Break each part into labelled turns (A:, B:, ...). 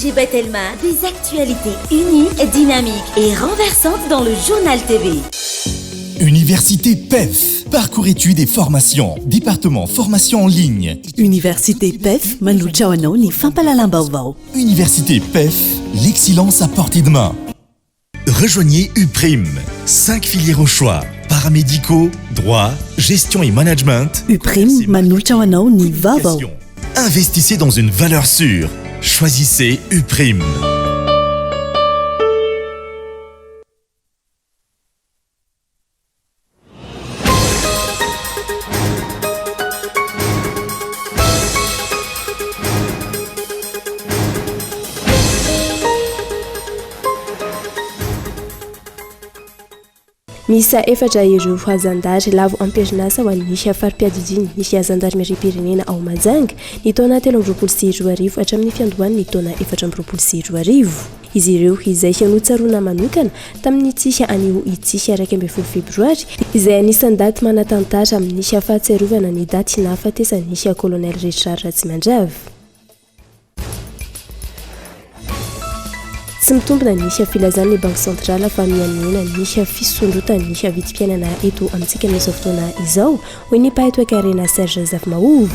A: Najib Telma, des actualités uniques, dynamiques et renversantes dans le journal TV.
B: Université PEF, parcours études et formation, département formation en ligne.
C: Université PEF, Malouchaoano ni Fampalalambauvau.
B: Université PEF, l'excellence à portée de main. Rejoignez UPRIM, 5 filières au choix, paramédicaux, droit, gestion et management.
C: UPRIM, Malouchaoano ni Vavo.
B: Investissez dans une valeur sûre. Choisissez UPRIM.
D: Misa efatra ireo hazandary lavo ampiarinasa ho an'ny fari-piadidiny nisy hazandary mari-pirenena ao Majanga ny taona 2024 hatramin'ny fiandohan'ny taona 2024. Izy ireo izay hianotsaroana manokana tamin'ny tsisy anio itsisy 12 febroary izay anisan'ny daty manatantara amin'ny fahatsiarovana ny daty nahafatesan'ny kolonel Richard Ratsimandrava. Tsy mitombina ny filazan'ny Banque Centrale fa mianina ny fisondrotana ny vitim-piainana eto amintsika amin'izao fotoana izao hoy ny mpahay-toekarena Serge Zavmaovo.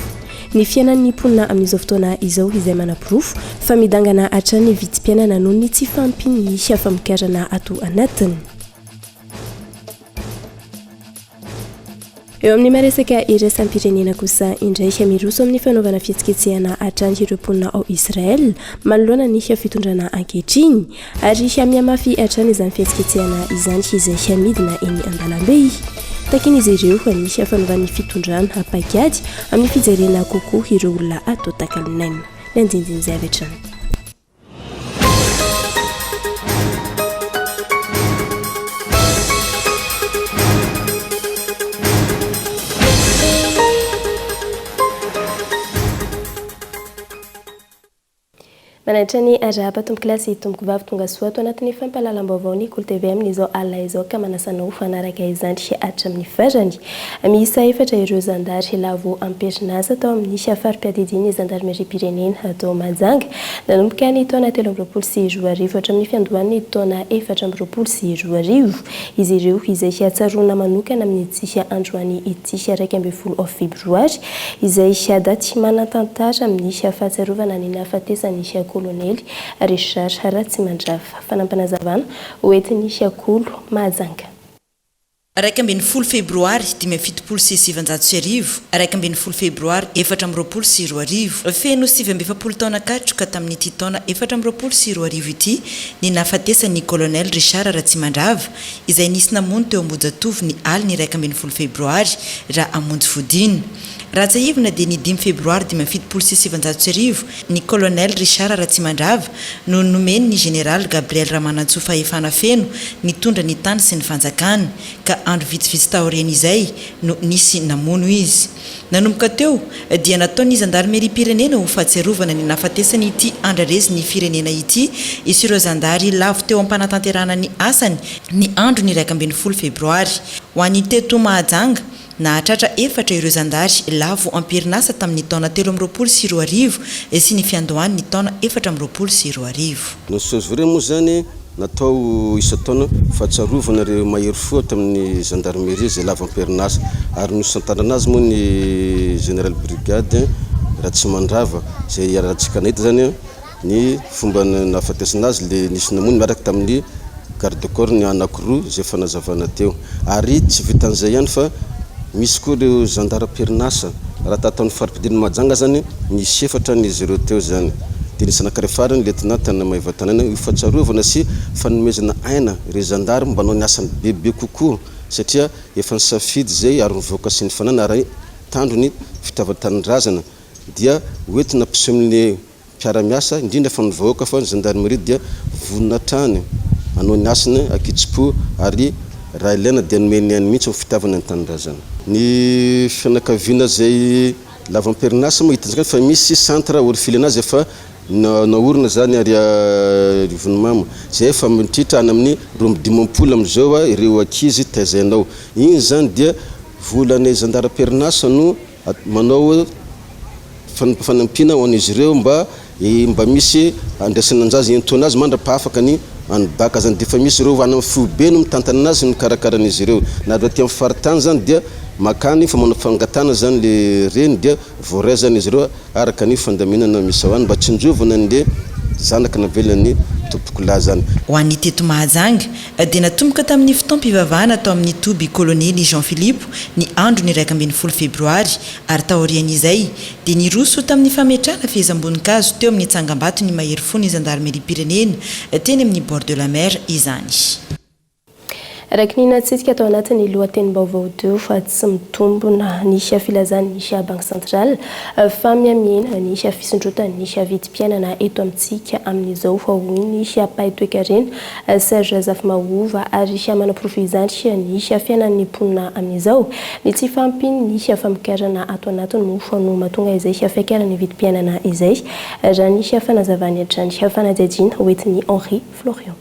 D: Ny fiainan'ny mponina amin'izao fotoana izao izay manapirofo fa midangana hatrany vitim-piainana noho ny tsy fampiny famokarana ato anatiny. Eo amin'ny maresaka iraisam-pirenena kosa indray miroso amin'ny fanaovana fihetsiketsehana hatrany ireo mponina ao Israel manoloana ny fitondrana ankehitriny ary miamafy hatrany izany fihetsiketsehana izany izay midina eny an-dalambe. Takin'izy ireo ny fanaovan'ny fitondrana hapaikady amin'ny fijerena kokoa ireo olona ato Takalinaina. Ny andindiny izay avy hatrany. Manaitra ny arapa tombokilasy tomboko vavy tonga soa ato anatin'ny fampahalalam-baovao ny Kolo TV amin'izao alina izao ka manasanao fanaraka izany hatramin'ny farany. Miisa efatra ireo zandary lavo ampiarinasa tao amin'ny fari-piadidiny zandary mari-pirenena atao Majanga nanomboka ny taona 2024 hatramin'ny fiandohan'ny taona 2024. Izy ireo izay hiatsaroana manokana amin'ny tsisy androany itsisy 12 febroary izay daty manatantara amin'ny fahatsiarovana ny nahafatesan'ny kolonel Richard Ratsimandrava. Fanampanazavana hoentin'ny Kolo Majanga.
E: 12 febroary 2027 12 febroary 2024 feno 9 taona katroka tamin'ity taona 2024 ity ny nahafatesan'ny kolonel Richard Ratsimandrava izay nisy namono teo Ambohijatovy ny aliny 12 febroary raha amonjy fodiny. Ratsahivina dia ny 5 febroary 2027 ny kolonel Richard Ratsimandrava no nomeny ny général Gabriel Ramanantsoa fahefana feno nitondra ny tany sy ny fanjakana ka andro vitsivitsy taoriana izay no nisy namono izy. Nanomboka teo dia nataony zandary mari-pirenena ho fahatsiarovana ny nahafatesany ity andrarezy ny firenena ity isireo zandary lavo teo ampanatanterana ny asany ny andro ny 12 febroary ho an'ny teto Mahajanga nahatratra efatra ireo zandary lavo ampiarinasa tamin'ny taona 2024 sy ny fiandohan'ny taona 2024.
F: Nosozore moa zany natao isa taona fahatsiarovana ireo mahery fo tamin'ny gendarmerie zay lavo ampiarinasa ary nosantandrina azy moa ny général brigade Ratsimandrava zay iarahantsika nahita zany ny fomba nahafatesana azy le nisy namono miaraka tamin'ny garde corps ny anankiroa zay fanazavana teo ary tsy vitan'izay ihany fa misy koa ireo zandary ampiarinasa raha tataon'ny fari-piadidiny Majanga zany nisy efatra n'izy ireo teo zany. Dia nisy anankiray farany lieutenant Tanamaeva Tanàna io fahatsiarovana sy fanomezana aina ireo zandary mba hanao ny asany bebe kokoa satria efa nisafidy zay ary nivoaka sy ny fanana ary tandrony fitaovan-tanindrazana dia hoentina ampiseho amin'ny mpiara-miasa indrindra fa nivoaka fa ny gendarmerie dia voninahitra hanao ny asany akitsy-po ary raha ilaina dia nomeny ihany mihitsy amin'ny fitiavana ny tanindrazana. Ny fianakaviana zay lavo ampiarinasa moa hitantsika fa misy centre orphelinat zay efa naorina zany ary Vonimama zay efa mitritra any amin'ny 20 amin'izao ireo ankizy taizainao. Igny zany dia volan'ny zandary ampiarinasa no manao fanampiana ho an'izy ireo mba mba misy andraisananjazy entona azy mandrapa afaka ny anybaka zany de fa misy ireo ana fobe no mitantana anazy mikarakaran'izy ireo na do aty amin'ny faritany zany dia makany fa manao fangatana zany le reny dia voray zany izy ireo araka ny fandaminana misy ao any mba tsinjovana an'le zanaka navelany tompoko lahy zany.
E: Ho an'ny teto Mahajanga dia natomboka tamin'ny fotoam-pivavahana tao amin'ny toby kolonely Jean Philippe ny andro ny 10 febroary ary taorian'izay dia niroso tamin'ny fametrahana fehezam-boninkazo teo amin'ny tsangam-bato ny mahery fo ny gendarmerie pirenena teny amin'ny bord de la mer izany.
D: Rakinina tsitsika atao anatin'ny lohatenim-baovao teo fa tsy mitombona nisy filazany nisy Banque Centrale fa miamiana nisy fisondrotana nisy vidim-piainana eto amintsika amin'izao fa hoy nisy Pay Toekarena Serge Zafimahova ary siamana profizanty nisy fiainan'ny mponina amin'izao ny tsy fampiny nisy famokarana ato anatiny mofo no mahatonga izay fiakarany vidim-piainana izay raha nisy fanazavany hatrany fanajajina hoetiny Henri Florian.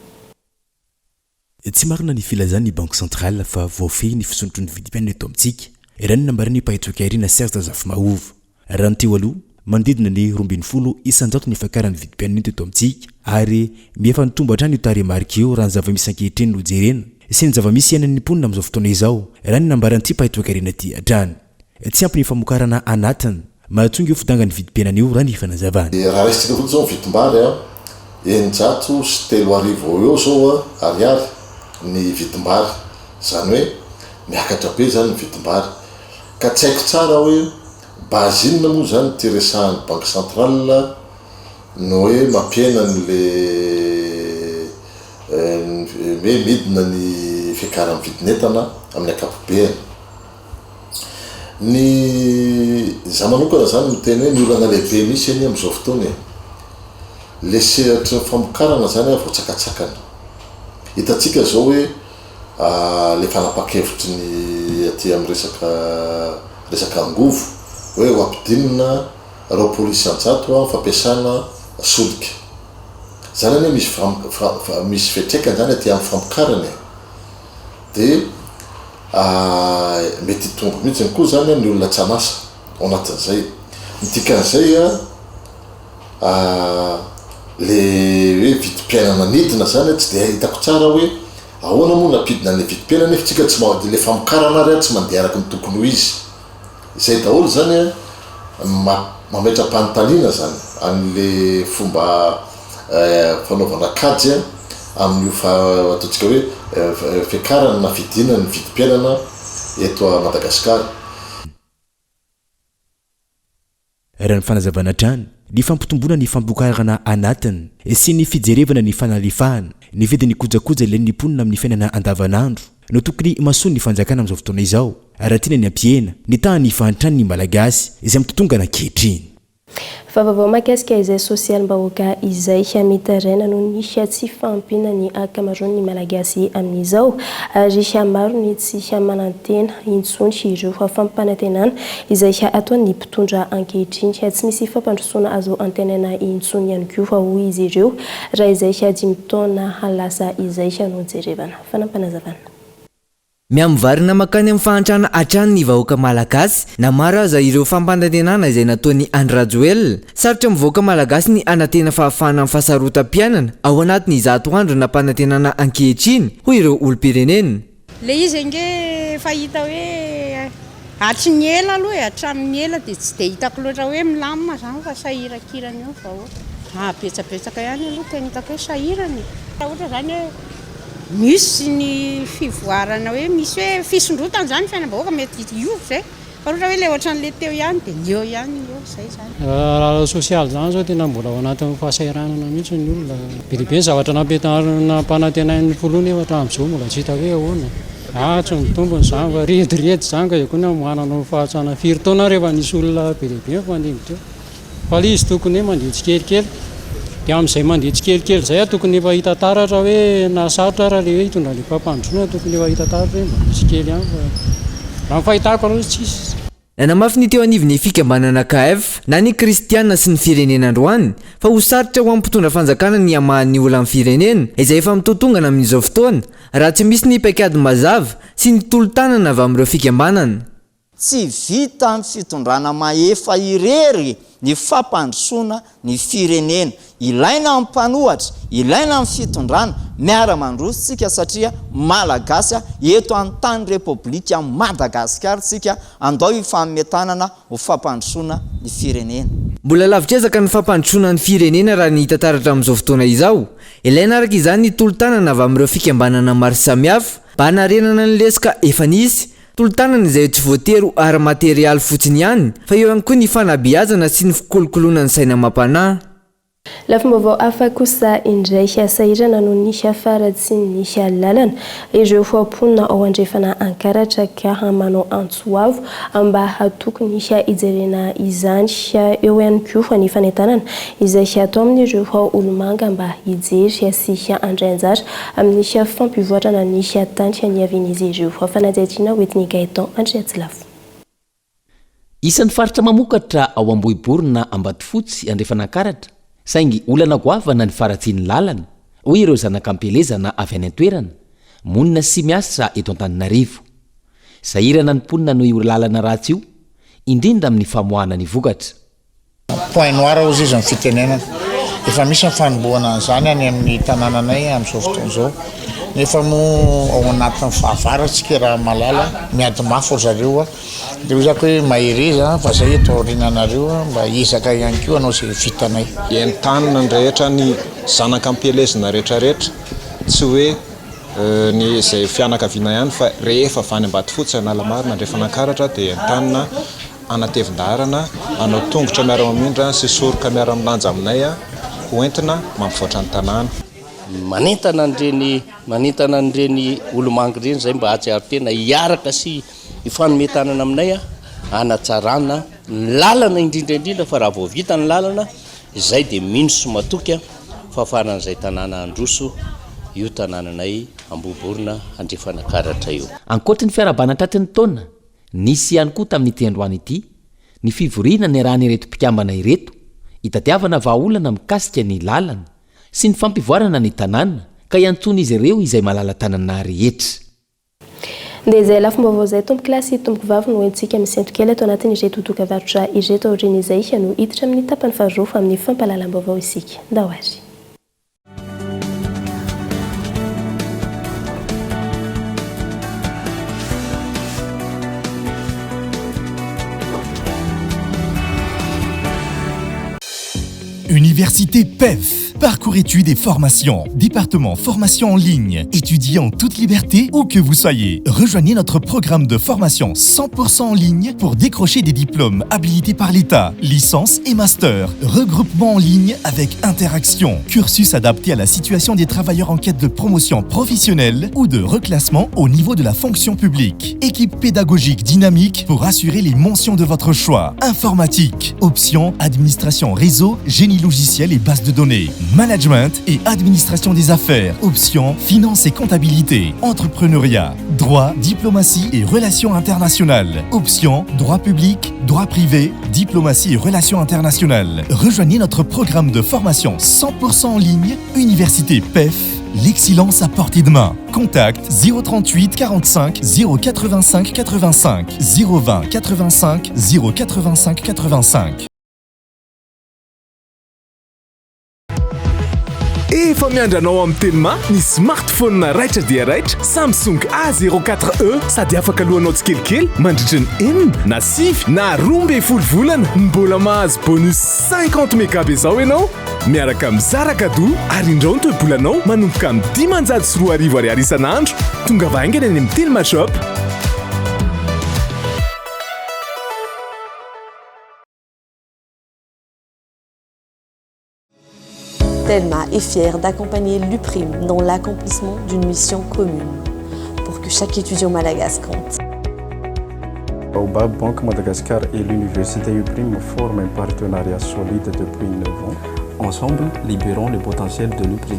G: Tsy marina ny filazany Banque Centrale fa voafehy ny fisondrotry ny vidim-piainana eto amintsika raha ny nambarany Pay Toekarena Serge Zafimahova raha ny teo aloha mandidina ny 12 isanjato ny fiakarany vidim-piainana eto amintsika ary miefa nitombo hatrany io taremarika io raha ny zava-misy ankehitriny no jerena sy ny zava-misy iainan'ny mponina amin'izao fotoana izao raha ny nambaran'ity Pay Toekarena ty hatrany tsy ampy ny famokarana anatiny mahatonga io fidangany vidim-piainana io raha ny fanazavany.
H: Raha resitsika fotsy zao vidim-bary eninjato sy 3 arivo eo zao ariary ny vidim-bary zany hoe miakatra be zany ny vidim-bary ka tsy haiko tsara hoe bazinina moa zany ty resahan'ny Banque Centrale no hoe mampiena n'le hoe midina ny fiakaran'ny vidinetana amin'ny akapobeany ny zamanokana zany miteny hoe ny olana lehibe misy eny amin'izao fotoana le sehatry ny famokarana zany voatsakatsakana hitatsika zao hoe le fanapa-kevitry ny aty amin'ny resaka angovo hoe ho ampidinina reo polisy anjato fampiasana solika zany hoe misy fetraikany zany aty amin'ny famokarana de mety tombo mihitsy koa zany ny olona tsanasa ao anatin'izay nidikan'izay le hoe vidim-piainana nidina zany tsy de hitako tsara hoe ahoana moa napidina le vidim-piainana nefa tsika tsy mahady le famokarana ary tsy mandeha araky ny tokony ho izy izay daholo zany mametra-panontaniana zany an'le fomba fanaovana kajy amin'io ataontsika hoe fiakarana na fidinana ny vidim-piainana eto a Madagasikara.
G: Raha ny fanazavana trany ny fampitomboana ny fambokarana anatiny sy ny fijerevana ny fanalefahana ny vidin'ny kojakoja ilain'ny mponina amin'ny fiainana andavanandro no tokony masoa ny fanjakana amin'izao fotoana izao raha tiana ny ampiena ny tahany fantrany ny malagasy izay mitotongana ankehitriny.
D: Vaovao mahakasika izay sosialim-bahoaka izay mitaraina no nisy tsy fahampiana ny ankamaroan'ny malagasy amin'izao ary maro ny tsy manantena intsony ireo fampanantenana izay ataon'ny mpitondra ankehitriny tsy misy fampandrosoana azo antenana intsony ihany koa fa hoy izy ireo raha izay 10 taona lasa izay no jerevana fanampanazavana.
I: Miamvarina makany amin'ny fahantrana hatrany ny vahoaka malagasy namara aza ireo fampanantenana izay nataon'ny Andrajoel sarotra mivoaka malagasy ny anantena fahafahana amin'ny fahasarotam-piainana ao anatin'ny 100 andro nampanantenana ankehitriny hoy ireo olom-pirenena.
J: Le izy nge fahita hoe hatry ela aloha hatramin'ny ela dia tsy dia hitako loatra hoe milamina zany fa sahirakirany eo fa betsabetsaka ihany aloha tena hitako hoe sahirany ohatra zany hoe misy ny fivoarana hoe misy hoe fisondrotana zany fiainam-bahoaka mety io zay fa ohatra hoe le ohatran'le teo ihany dia eo ihany eo zay zany.
K: Raha sosialy zany zao tena mbola ao anatin'ny fahasahiranana mihitsy ny olona biribe zavatra nampanantenain'ny polony ohatra amin'izao mbola tsy hitako hoe ahoana tsy mitombony zany fa rediredy zany ka io koa manana fahatsana 4 taona rehefa nisy olona biribe mandingitra fa le izy tokony hoe mandeha tsikelikely dia amin'izay mandeha tsikelikely zay tokony efa hita taratra hoe nasarotra raha le hoe hitondra le mpampandrosoana tokony efa hita taratra hoe mba misy kely ihany fa raha ny fahitako aloha tsisy.
I: Nanamafy ny teo anivon'ny fikambanana KF na ny kristiana sy ny firenena androany fa ho sarotra ho amin'ny mpitondra fanjakana ny amahan'ny olona amin'ny firenena izay efa mitotongana amin'izao fotoana raha tsy misy ny paikady mazava sy ny tolo-tanana avy amin'ireo fikambanana.
L: tsy vita amin'ny fitondrana maefa irery ny fampandrosoana ny firenena. Ilaina amin'ny mpanohatra, ilaina amin'ny fitondrana, miara-mandrositsika satria malagasy eto an-tany repoblika Madagasikara tsika andao hifametanana ho fampandrosoana ny firenena.
I: Mbola lavitrezaka ny fampandrosoana ny firenena raha ny tantaratra amin'izao fotoana izao. Ilaina araka izany ny tolo-tanana avy amin'ireo fikambanana maro samihafa mba hanarenana ny lesika efa nisy. Tolo-tanana izay tsy voatery ary materialy fotsiny ihany fa eo ihany koa ny fanabeazana sy ny fikolokoloana ny saina amam-panahy.
D: Lafim-baovao hafa kosa indray sahirana no nisy afaratsy nisy lalana ireo famponina ao andrefana ankaratra ka manao antsoavo mba hatoky nisy ijerena izany eo ihany koa ny fanentanana izay atao amin'ireo olomanga mba hijery sy andray anjara amin'ny fampivoatrana nisy tany ny avin'izy ireo fanadihadiana hoetiny Gaëtan Andriatsilafo.
M: Isan'ny faritra mamokatra ao Ambohiborina Ambatofotsy andrefana ankaratra saingy olana goavana ny faratsiany lalana hoy ireo zanak'ampelezana avy any an-toerana monina sy miasa eto Antananarivo. Sahirana ny mponina noho lalana ratsy io indrindra amin'ny famoahana ny vokatra.
N: Point noir aux izy amin'ny fitenenana efa misy ny fanombohana an'izany any amin'ny tanànanay amin'izao fotoana izao nefa moa ao anatin'ny fahavaratsika raha malala miady mafy zareo dia izako hoe mahiriza fa zay eto aoriananareo mba hisaka ihany koa anao izay vitanay.
O: Entanina ny rehetra ny zanak'ampelezana rehetrarehetra tsy hoe ny izay fianakaviana ihany fa rehefa avany Ambatofotsy Analamary andrefana ankaratra dia entanina anatevin-darana anao tongotra miara-mamindra sy soroka miara-milanja aminay hoentina mampivoatra ny tanàna.
P: manentana an'ireny olomanga ireny zay mba hatsiaro tena hiaraka sy ifanometanana aminay hanatsarana ny lalana indrindraindrindra fa raha vao vita ny lalana izay dia mino somatoky fahafaran'izay tanàna androso io tanànanay Ambohiborina andrefana ankaratra io.
M: Ankoatra ny fiarabana tratry ny taona nisy ihany koa tamin'ity androany ity ny fivoriana ny raha ireto mpikambana ireto hitadiavana vahaolana mikasika ny lalana sy ny fampivoarana ny tanàna ka iantsona izy ireo izay malala tanàna rehetra.
D: Dia izay lafim-baovao izay tompo kilasy tompo vavy no entsika misentro kely ato anatin'ireto toka-varotra ireto aoriana izay no hiditra amin'ny tapany faharoa fa amin'ny fampahalalam-baovao isika. Dahoary.
B: Université PEF. Parcours études et formations. Département formation en ligne. Étudiez en toute liberté où que vous soyez. Rejoignez notre programme de formation 100% en ligne pour décrocher des diplômes habilités par l'État, licence et master. Regroupement en ligne avec interaction. Cursus adapté à la situation des travailleurs en quête de promotion professionnelle ou de reclassement au niveau de la fonction publique. Équipe pédagogique dynamique pour assurer les mentions de votre choix. Informatique. Option administration réseau, génie logiciel et base de données. Management et administration des affaires. Option finance et comptabilité. Entrepreneuriat. Droit, diplomatie et relations internationales. Option droit public, droit privé, diplomatie et relations internationales. Rejoignez notre programme de formation 100% en ligne. Université PEF. L'excellence à portée de main. Contact 038 45 085 85 020 85 085 85.
Q: Efa miandranao amin'ny telma ny smartphone raitra dia raitra Samsung A04e sady afaka alohanao tsikelikely mandritra ny enina na sivy na 12 volana mbola mahazo bonus 50 mégabe zao ianao miaraka amin'ny zara cadeau ary indrao ny toe-bolanao manomboka amin'ny 10 ariary isan'andro tonga vaingana any amin'ny Telma Shop.
R: Telma est fière d'accompagner l'UPRIM dans l'accomplissement d'une mission commune pour que chaque étudiant malagasy compte.
S: Baobab Banque Madagascar et l'université UPRIM forment un partenariat solide depuis 9 ans. Ensemble, libérons le potentiel de l'UPRIM.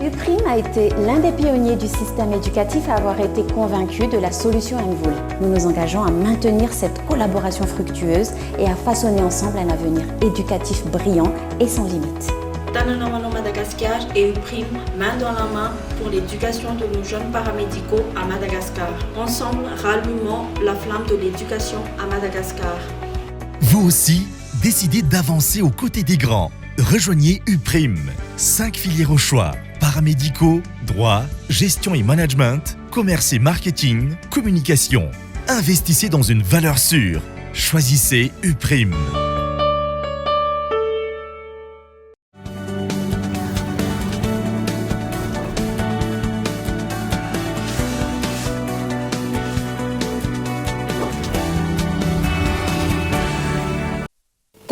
T: UPRIM a été l'un des pionniers du système éducatif à avoir été convaincu de la solution Envol. Nous nous engageons à maintenir cette collaboration fructueuse et à façonner ensemble un avenir éducatif brillant et sans limite.
U: Tananao Madagascar et UPRIM, main dans la main pour l'éducation de nos jeunes paramédicaux à Madagascar. Ensemble, rallumons la flamme de l'éducation à Madagascar.
B: Vous aussi, décidez d'avancer aux côtés des grands. Rejoignez UPRIM. 5 filières au choix. Paramédicaux, droit, gestion et management, commerce et marketing, communication. Investissez dans une valeur sûre. Choisissez UPRIM.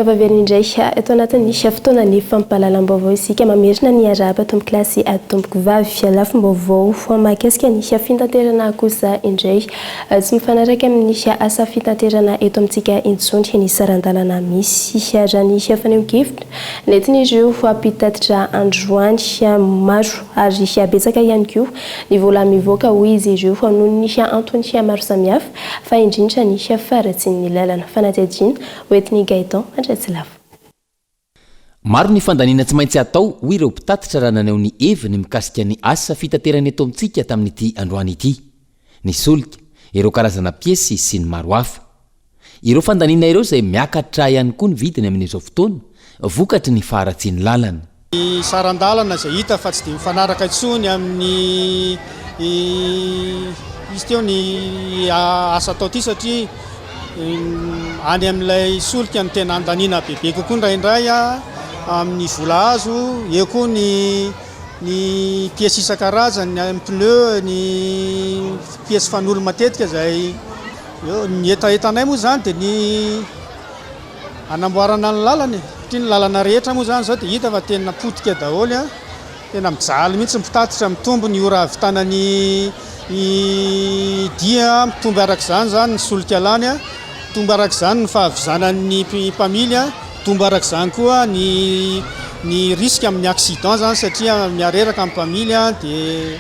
D: Tavaverina indray eto anatin'ny fotoanany fampahalalam-baovao isika mamerina ny araba tombo klasy tomboko vavy fialafim-baovao mahakasika ny fitaterana kosa indray tsy mifanaraka amin'ny asa fitaterana eto amintsika intsony ny sarandalana misy raha ny faneho-kevitra nentin'ireo ampitatitra androany maro ary betsaka ihany koa ny vola mivoaka hoy izy ireo noho ny antony maro samihafa fa indrindra ny faratsian'ny lalana fanadihadiana hoentin'ny Gaëtan
M: maro ny fandaniana tsy maintsy atao hoy ireo mpitatitra raha naneo ny heviny mikasika ny asa fitaterana eto amintsika tamin'ity androany ity, ny solika, ireo karazana piesy sy ny maro hafa. Ireo fandaniana ireo izay miakatra ihany koa ny vidiny amin'izao fotoana vokatry ny faharatsiany lalana.
K: Ny sarandalana izay hita fa tsy dia mifanaraka intsony amin'ny izy teo ny asa atao ity satria any amin'ilay solika ny tena andaniana bebe kokoa indraindray amin'ny vola azo, eo koa ny piesy isan-karazany, ny pneu, ny piesy fanolo matetika izay ny etaetanay moa zany dia ny anamboarana ny lalana satria ny lalana rehetra moa zany zao dia hita fa tena potika daholo tena mijaly mihitsy mitatitra mitombo ny ora avitana ny dia mitombo arak'izany zany ny solika lany mitombo arak'izany ny fahavizanan'ny mpamily mitombo arak'izany koa ny risque amin'ny accident zany satria miareraka amin'ny mpamily dia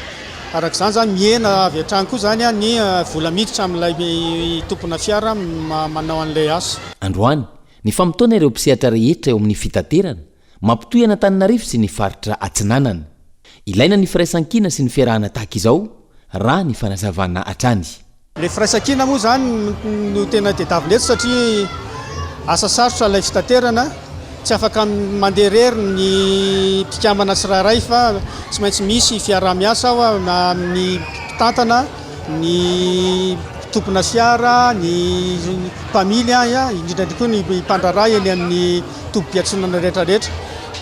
K: arak'izany zany miena avy hatrany koa zany ny vola miditra amin'ilay tompona fiara manao an'ilay asa.
M: Androany ny famotoana ireo mpisehatra rehetra eo amin'ny fitaterana mampitohy Antananarivo sy ny faritra atsinanana. Ilaina ny firaisan-kina sy ny fiarahana tahaka izao raha ny fanazavana hatrany.
K: Le firaisan-kina moa zany no tena tediavina eto satria asa sarotra ilay fitaterana, tsy afaka mandeha rery ny mpikamana tsirairay fa tsy maintsy misy fiarah-miasa na amin'ny mpitantana, ny tompona fiara, ny mpamily indrindra koa ny mpandraray eny amin'ny tombom-piatsonana rehetrarehetra.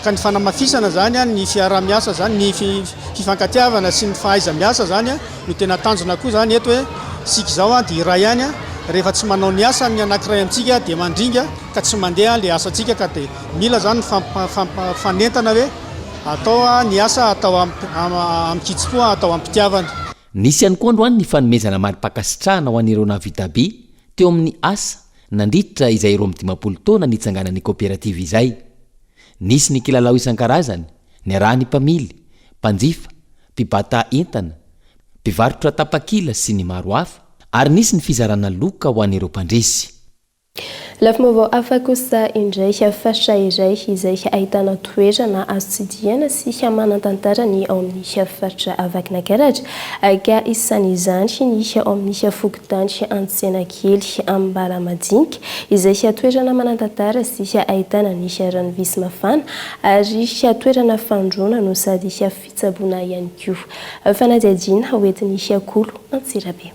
K: Ka ny fanamafisana zany ny fiarah-miasa zany, ny fifankatiavana sy ny fahaiza-miasa zany no tena tanjona koa zany eto hoe sika izao dia iray ihany rehefa tsy manao ny asa ny anankiray amintsika dia mandringa ka tsy mandeha le asantsika ka dia mila zany fanentana hoe atao ny asa atao amikitsy koa atao ampitiavana.
M: Nisy ihany koa androany ny fanomezana mari-pakasitrahana ho an'ireo navita be teo amin'ny asa nandritra izay ireo amin'ny 10 taona nitsanganan'ny kooperativa izay. Nisy ny kilalao isan-karazany, ny arahany mpamily, mpanjifa, mpibata entana, mpivarotra tapakila sy ny maro hafa, ary nisy ny fizarana loka ho an'ireo mpandresy.
D: Lafim-baovao hafa kosa indray faritra iray izay ahitana toerana azo tsidihana sy manan-tantara ny ao amin'ny faritra Vakinankaratra ka isan'izany ny ao amin'ny fokontany Antsenakely Ambaramadinika izay toerana manan-tantara sy ahitana ny rano visy mafana ary toerana fandroana no sady fitsaboana ihany koa. Fanadihadiana hoentin'ny Kolo Antsirabe.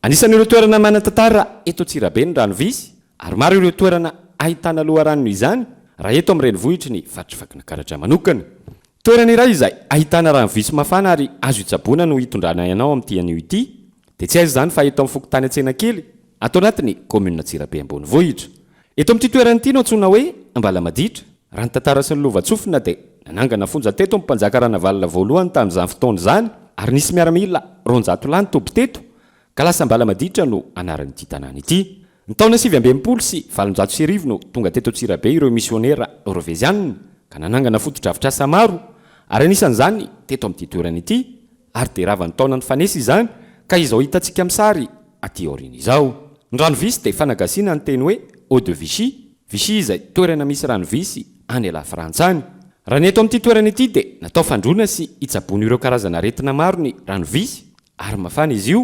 V: Anisan'ireo toerana manan-tantara eto Antsirabe ny rano visy ary maro ireo toerana ahitana loharano izany raha eto amin'ny renivohitry ny faritra Vakinankaratra manokana. Toerana iray izay ahitana rano visy mafana ary azo itsaboana no hitondrana ianao amin'ity anio ity dia tsy aiza izany fa eto amin'ny fokontany Antsenakely atao anatin'ny commune Antsirabe ambonivohitra. Eto amin'ity toerana ity no antsoina hoe Ambalamaditra. Raha ny tantara sy ny lovatsofina dia nanangana fonjateto amin'ny mpanjaka Ranavalona voalohany tamin'izany fotoana izany ary nisy miaramila 200 lany toby teto ka lasa Ambalamaditra no anaran'ity tanàna ity. Ny taona 1970 sy 1990 no tonga teto Antsirabe ireo misionera Norvezianina ka nanangana foto-drafitr'asa maro ary anisan'izany teto amin'ity toerana ity ary dia ravan'ny taona ny fanesy izany ka izao hitantsika amin'ny sary aty aoriana izao. Ny rano visy dia fanagasiana ny teny hoe Eau de Vichy. Vichy izay toerana misy rano visy any ala Frantsa any raha ny eto amin'ity toerana ity dia natao fandrona sy hitsabony ireo karazana aretina maro ny rano visy ary mafana izy io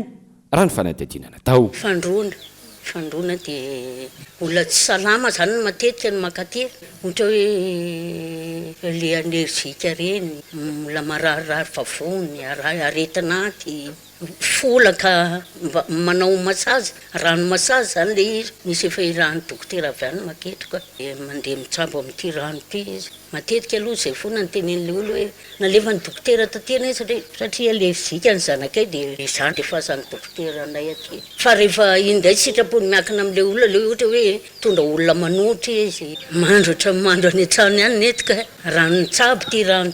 V: raha ny fanadihadiana natao.
A: Fandrona dia olona tsy salama zany no matetika ny makaty ohatra hoe le anerzika reny mbola mararirary vavony aretinaty folaka manao masazy rano masazy zany le izy misy efa irahany dokotera avy any maketrika mandeha mitsabo amin'ity rano ity izy matetika aloha zay foana ny tenen'le olo hoe naleva ny dokotera tatena izy satria alerjika ny zanakay dia zany efa zany dokotera anay aty fa rehefa indray sitrapony miakina amin'le olona le ohatra hoe tondra olona manotra izy mandro any an-trano ihany netika rano nitsabo ty rano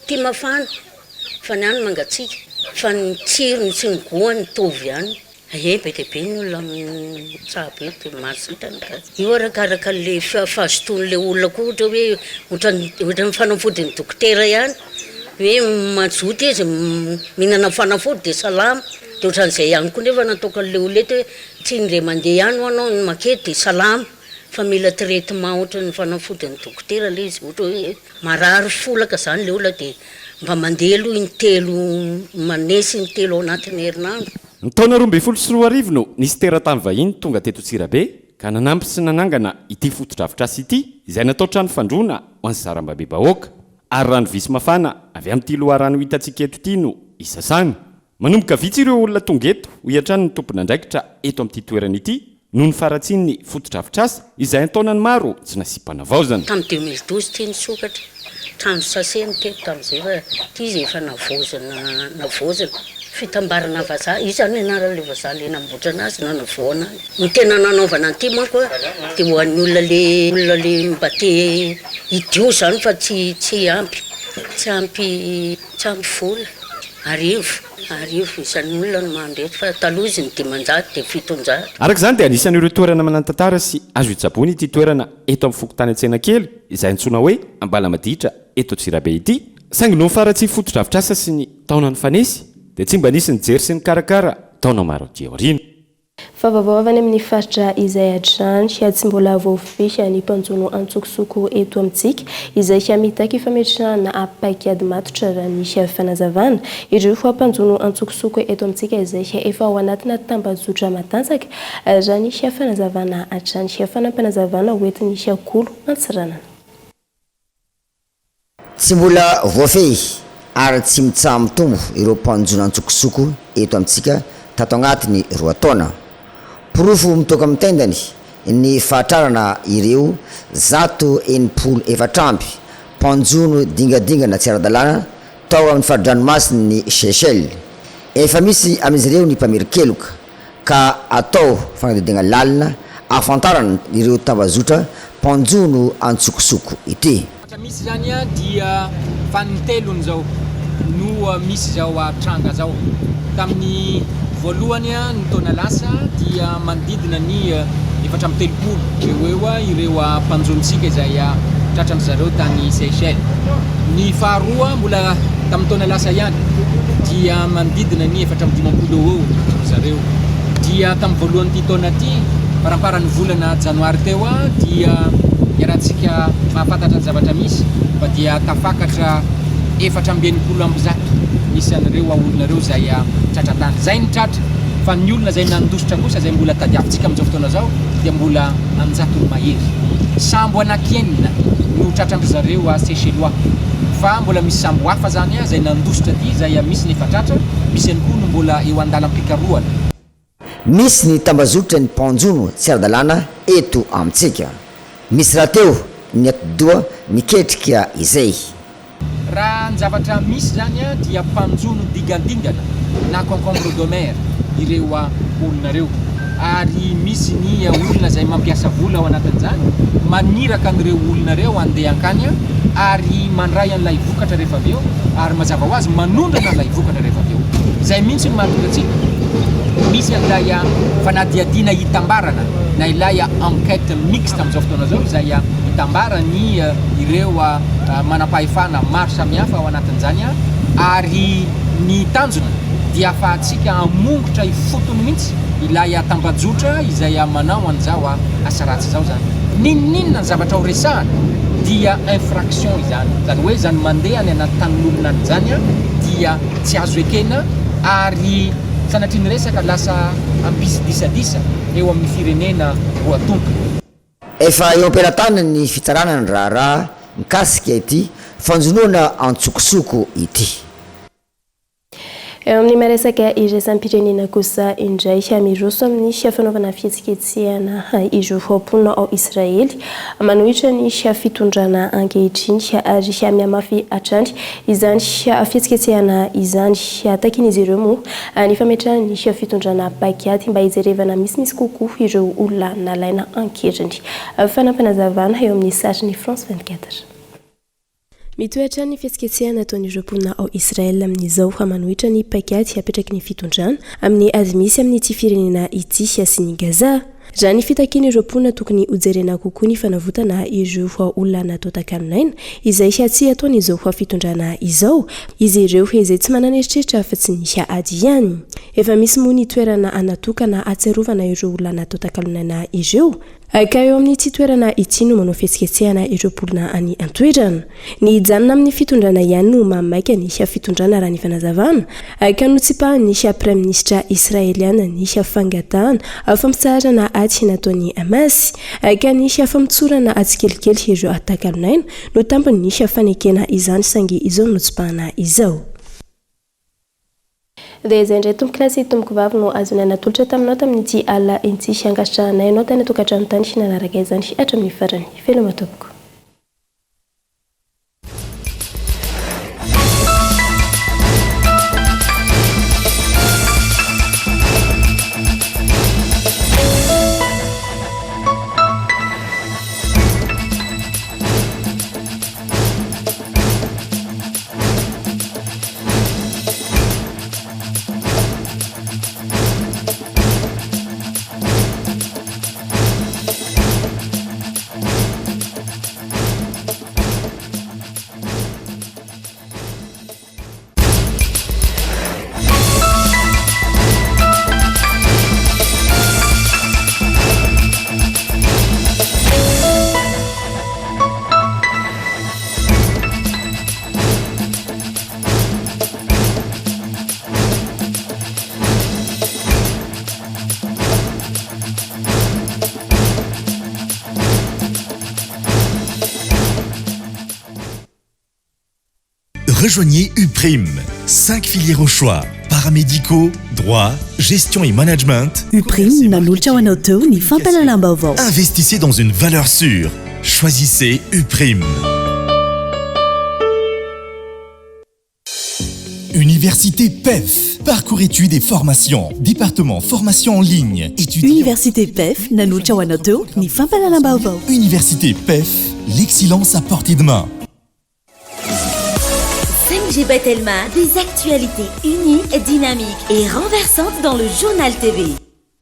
A: ty mafana fa ny any mangatsika fa ny tsirony sy ny goany tovy ihany be dia be ny olona mitsabo eto masitany ka io arakaraka le fahazoton'le olona koa ohatra hoe ohatra ny fanafody ny dokotera ihany hoe mazoty izy mihinana fanafody dia salama dia ohatran'izay ihany koa nefa nataokan'le olona eto hoe tsy indray mandeha ihany ho anao ny makety dia salama fa mila traitement ohatra ny fanafody ny dokotera le izy ohatra hoe marary folaka zany le olona dia mba mandeha aloha intelo manesy intelo ao anatin'ny herinandro.
V: Ny taona 2024 no nisy teratany vahiny tonga teto Tsirabe ka nanampy sy nanangana ity fotodrafitrasa ity izay natao trano fandrona ho an'ny zarambabe bahoaka ary rano visy mafana avy amin'ity loharano hitantsika eto ity no isasany. Manomboka vitsy ireo olona tonga eto ho iatrany ny tompon'andraikitra eto amin'ity toerana ity noho ny faratsiny ny fotodrafitrasa izay antaonany maro tsy nasipana-vaozana.
A: Tamin'ny 2012 ty nisokatra trano saseny teto tamin'izay fa ty izy efa navozana fitambarana vazaha izy zany anarale vazaha le namboatra anazy na navoana ny tena nanaovana an'ity manko dia ho an'ny olona le mba te idio zany fa tsy ampy vola arivo isan'ny olona no mandreto fa taloha izy ny 500 dia 700.
V: Araka izany dia anisan'ny ireo toerana manantantara sy azo hitsabony ity toerana eto amin'ny fokotany an-tsena kely izay antsoina hoe Ambalamaditra eto Tsirabe ity. Saingy noho ny faratsy fotodrafitrasa sy ny taona ny fanesy dia tsy mba nisy ny jery sy ny karakara taona maro dia aoriana.
D: Fa vaovao avy any amin'ny faritra izay hatrany tsy mbola voafisy ny mpanjono antsokosoko eto amintsika izay mitaiky fametrahana paikady matotra raha nisy fanazavana ireo fa mpanjono antsokosoko eto amintsika izay efa ao anatina tambazotra matanjaka raha nisy fanazavana hatrany fanampanazavana hoenty nisy akolo antsiranana.
C: Tsy mbola voafehy ary tsy mitsaha mitombo ireo mpanjono antsokosoko eto amintsika tato agnatiny 2 taona. Porofo mitoka mitendany ny fahatrarana ireo 184 mpanjono dingadingana tsy ara-dalàna tao amin'ny faridranomasiny ny Seychelles. Efa misy amin'izy ireo ny mpamirikeloka ka atao fanadidina lalina afantarana ireo tambazotra mpanjono antsokosoko ity.
W: Misy zany dia fanitelony zao no misy zao atranga zao tamin'ny voalohany ny taona lasa dia manodidina ny 430 eo ireo mpanjonontsika izay tratran'ny zareo tany Seychelles. Ny faharoa mbola tamin'ny taona lasa ihany dia manodidina ny 450 eo zareo. Dia tamin'ny voalohan'ity taona ity paramparan'ny volana janoary teo dia iarahantsika mahafantatra ny zavatra misy fa dia tafakatra 420 misy an'ireo olonareo zay tratran-tany zay ny tratra fa ny olona zay nandositra kosa zay mbola tadiavintsika amin'izao fotoana zao dia mbola anjatony mahery sambo anakenina no tratrandry zareo Seychellois fa mbola misy sambo hafa zany zay nandositra ty zay misy ny efatratra misy any koa no mbola eo andalam-pikaroana.
C: Misy ny tambazotra ny mpanjono tsy ara-dalàna eto amintsika. Misy raha teo ny atidoha niketrika izay.
W: Raha ny zavatra misy zany dia mpanjono dingadingana na concombre de mer ireo olonareo ary misy ny olona zay mampiasa vola ao anatin'izany maniraka an'ireo olonareo andeha ankany ary mandray an'ilay vokatra rehefa avy eo ary mazava ho azy manondrana an'ilay vokatra rehefa avy eo zay mihitsy ny mahatonga antsika misy an'ilay fanadihadiana hitambarana na ilay enquête mixte amin'izao fotoana zao izay hitambara ny ireo manam-pahefana maro samihafa ao anatin'izany ary ny tanjona dia afahantsika hamongotra ifotony mihitsy ilay tambajotra izay manao an'izao asa ratsy zao zany. Ninninona ny zavatra ho resahana dia infraction izany zany hoe zany mandeha any anaty tanin'olona any zany a dia tsy azo ekena ary sanatriny resaka lasa ambisidisadisa eo amin'ny firenena roa tompony.
C: Efa eo am-pelatany ny fitsarana ny raharaha mikasika ity fanjonoana antsokosoko ity.
D: Eo amin'ny maresaka iraisam-pirenena kosa indray miroso amin'ny fanaovana fihetsiketsehana ireo hoamponina ao Israely manohitra ny fitondrana ankehitriny ary miamafy hatrany izany fihetsiketsehana izany takin'izy ireo moa ny fametrahany ny fitondrana pakiaty mba hijerevana misy kokoa ireo olona nalaina ankeriny. Fanampanazavana eo amin'ny satriny France 24. Mitoetra ny fihetsiketsehana ataon'ireo mponina ao Israel amin'izao manohitra ny pakiaty apetraky ny fitondrana amin'ny ady misy amin'ity firenena ity sy ny Gaza. Raha ny fitakiana ireo mponina tokony hojerena kokoa ny fanavotana ireo olona natao takamonaina izay tsy ataon'izao fitondrana izao izy ireo izay tsy manana eritreritra fa tsy ny ady ihany. Efa misy moa ny toerana anatokana atserovana ireo olona natao takamonaina ireo. Ka eo amin'ity toerana ity no manao fihetsiketsehana ireo mponina any an-toerana. Ny hijanona amin'ny fitondrana ihany no mamaika ny fitondrana raha ny fanazavana. Ka notsipahany ny praiminisitra israeliana ny fangatahana fampitsarana aty nataon'ny Hamas. Ka ny fampitsorana atsikelikely ireo atakamonaina no tampony ny fanekena izany saingy izao notsipahana izao. Dia izay indray tompo kilasy tompo vavy no azonay natolotra taminao tamin'ity alina intsy angatrahanay anao tany tokantrano tany nanaraka izany hatramin'ny farany. Feno matoboko.
B: Rejoignez UPRIM. 5 filières au choix. Paramédicaux, droit, gestion et management.
E: UPRIM nanolotra ho anao teo ny fampalalam-baovao.
B: Investissez dans une valeur sûre. Choisissez UPRIM. Université PEF. Parcours études et formations. Département formation en ligne.
E: Université PEF nanolotra ho anao teo ny fampalalam-baovao.
B: Université PEF. L'excellence à portée de main.
F: J'ai Batelma, des actualités uniques, dynamiques et renversantes dans le journal TV.